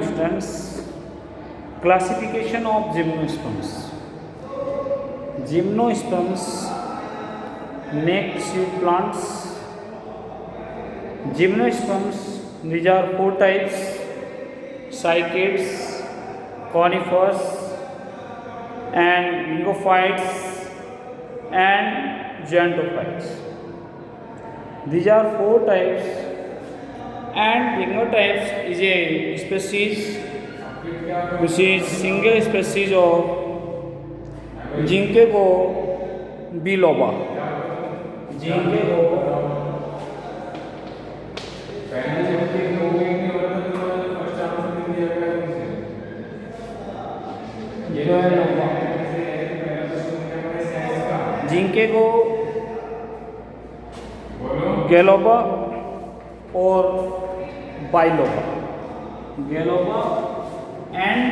students, classification of gymnosperms. Gymnosperms naked seed plants. Gymnosperms, these are 4 types: cycads, conifers, and gingophytes and gerontophytes. These are 4 types, and gingophytes is a species which is single species of Ginkgo biloba. Ginkgo Ginkgo biloba और biloba, biloba and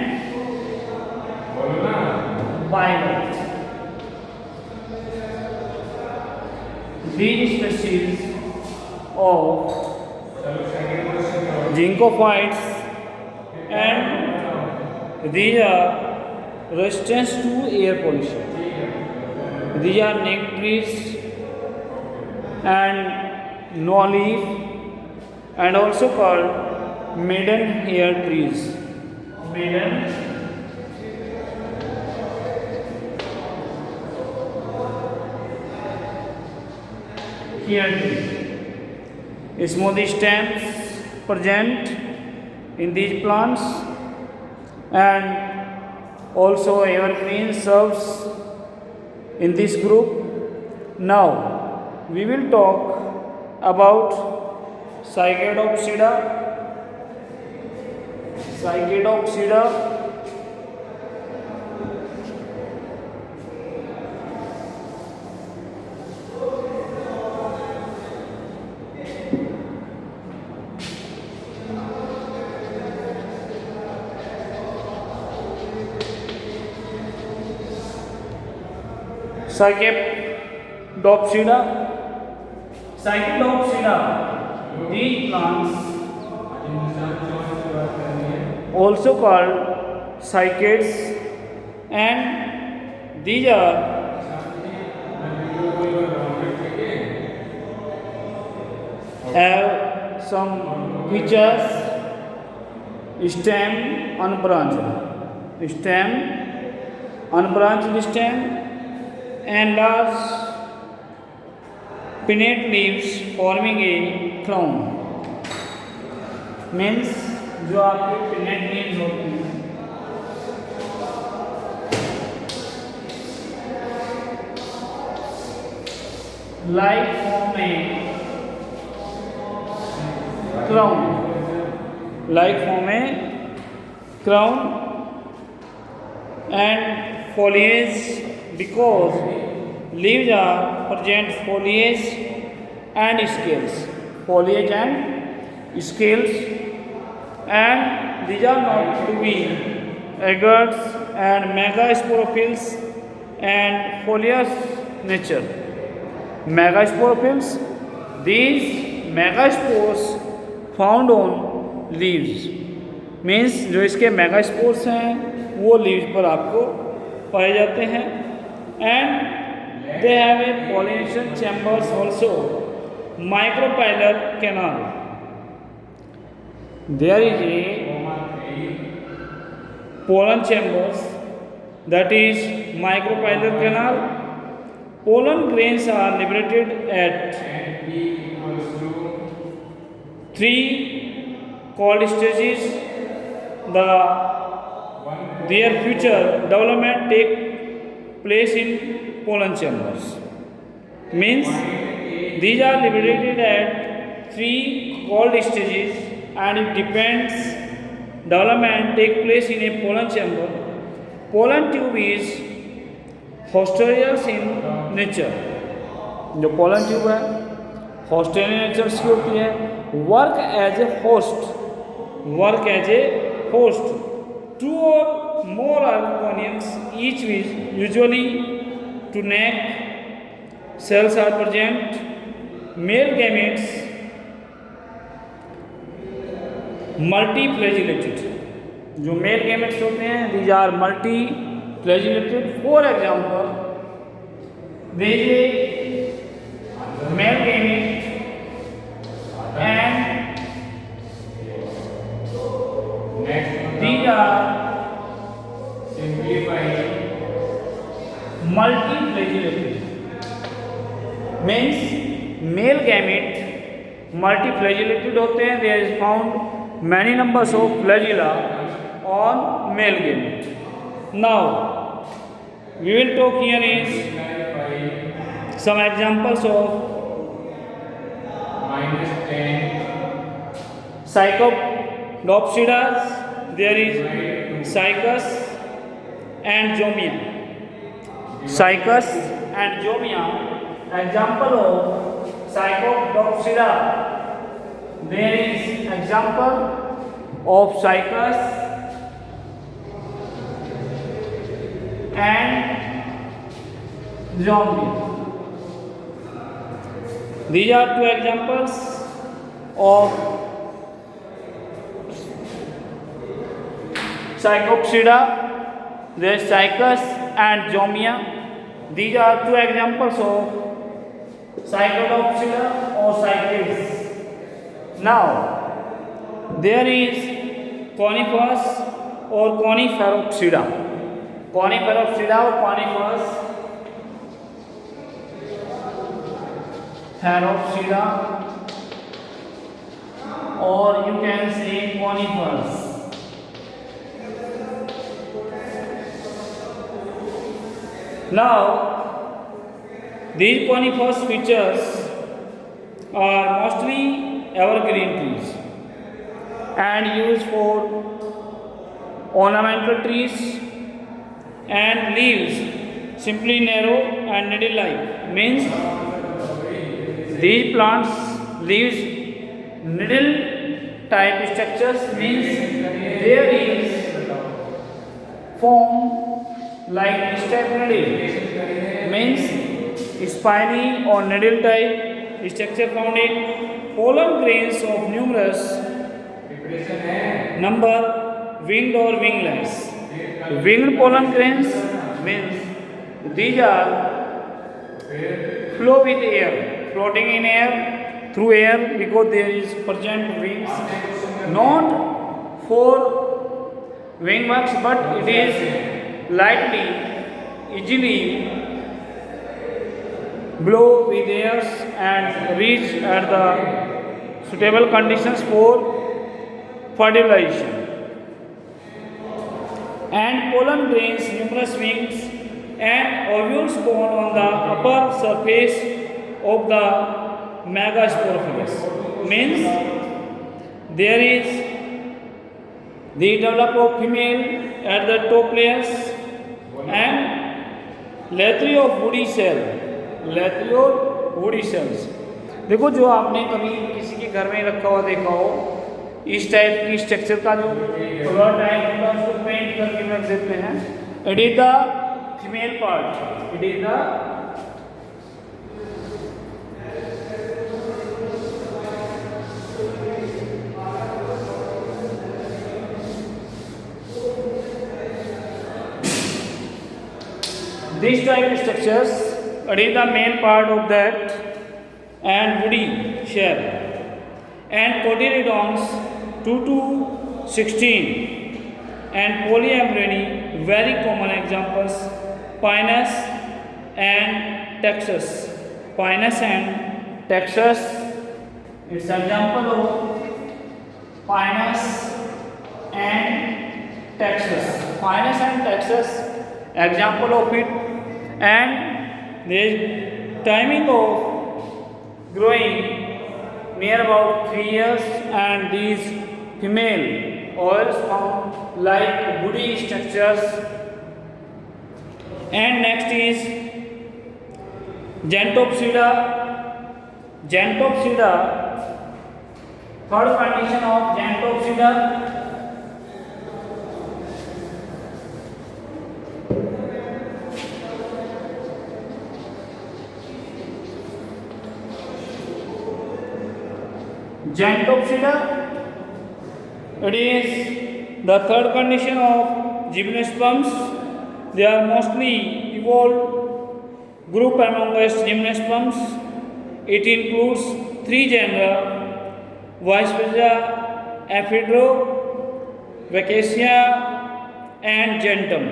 biloba. These species of gingophytes, and these are resistant to air pollution. These are naked trees and no leaf, and also called maiden hair trees. Maiden hair tree. Smooth stems present in these plants, and also evergreen serves in this group. Now we will talk about Cycadopsida. Cycadopsida Cycadopsida. These plants, also called cycads, and these are have some features: unbranched stem, and large pinnate leaves forming a crown. Means जो आपके pinnate leaves होते हैं, like form a crown, and foliage, because leaves are present foliage and scales, and these are not to be agates and megasporophylls and foliage nature. Megasporophylls, these megaspores found on leaves, means जो इसके megaspores हैं वो leaves पर आपको पाए जाते हैं, and they have a pollination chambers also, micropylar canal. There is a pollen chambers, that is micropylar canal. Pollen grains are liberated at 3 cold stages. Their future development take place in pollen chambers. Means these are liberated at 3 cold stages, and it depends development take place in a pollen chamber. Pollen tube is hostilious in nature. जो pollen tube है hostile nature की होती है. Work as a host. 2 or more colonies, each is usually to neck cells are present. Male gametes multiflagellated. जो male gametes होते हैं, these are multiflagellated. For example, there is a male gamete and these are multiflagellated. Means male gamete multiflagellated होते हैं. There is found many numbers of flagella on male gamete. Now we will talk here is some examples of Psychopsidas. There is Cycas and Zomia. Cycas and Zomia. Example of Psychopsida. There is example of Cycas and Zomia. These are two examples of Psychopsida. There is Cycas and Zomia. These are two examples of Psychopsida or Cycas. Now there is Coniferous or Coniferopsida. Coniferopsida or Coniferous Theropsida, or you can say conifers. Now these coniferous features are mostly evergreen trees and used for ornamental trees, and leaves simply narrow and needle-like. Means these plants leaves needle type structures. Means there is form like step needle. Means spiny or needle type structure found in pollen grains of numerous number winged or wingless. Winged pollen grains means these are flow with air, floating in air, through air, because there is present wings, not for wing works, but it is lightly, easily blow with airs and reach at the suitable conditions for fertilization. And pollen grains numerous wings and ovules borne on the upper surface of the megasporophyllis. Means there is the develop of female at the top layers and latery of woody cell. Latery of woody cells. देखो, जो आपने कभी किसी के घर में रखा हुआ देखा हो, इस टाइप की स्ट्रक्चर का जो फ्लोर टाइप होता है उसको पेंट करके रख देते हैं. It is the female part. It is the these type of structures. It is the main part of that and woody shell. And cotyledons 2 to 16 and polyambrony, very common examples, Pinus and Texas. Pinus and Texas, it's an example of Pinus and Texas. Pinus and Texas, example of it. And the timing of growing near about 3 years, and these female oils found like woody structures. And next is Gentopsida. Gentopsida, third condition of Gentopsida. Gentopsida, it is The third condition of gymnosperms, they are mostly evolved group amongst gymnosperms. It includes three genera: Visphagia, Ephedro, Vaccacia, and Gentum.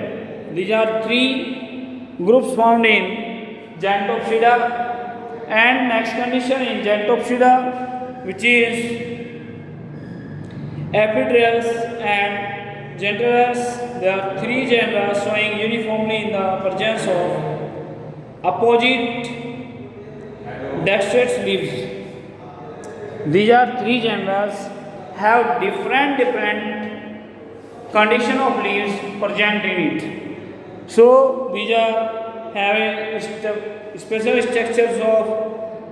These are three groups found in Xanthopsida. And next condition in Xanthopsida, which is Epidrals and Gentillus, there are three genera showing uniformly in the presence of opposite dextrate leaves. These are three genera have different condition of leaves present in it. So these are having special structures of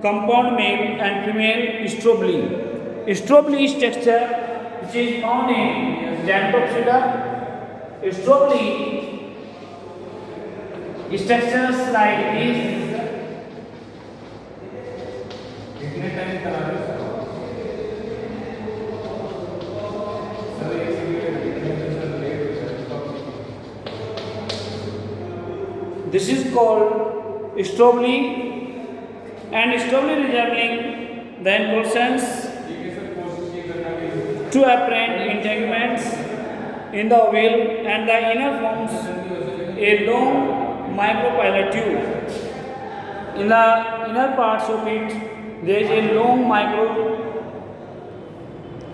compound male and female strobili. Strobili structure which is found in Xanthopsida. Strobili structures like this. This is called strobili, and strobili resembling the inflorescence two apparent entanglements in the ovule, and the inner forms a long micropylar tube. In the inner parts of it, there is a long micro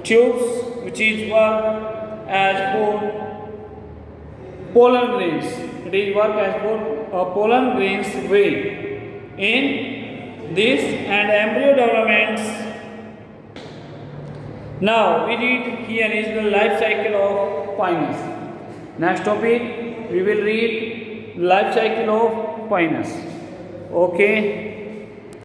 tubes which is work as for pollen grains. It is work as for pollen grains way. In this and embryo developments. Now we read here is the life cycle of Pinus. Next topic we will read life cycle of Pinus. Okay.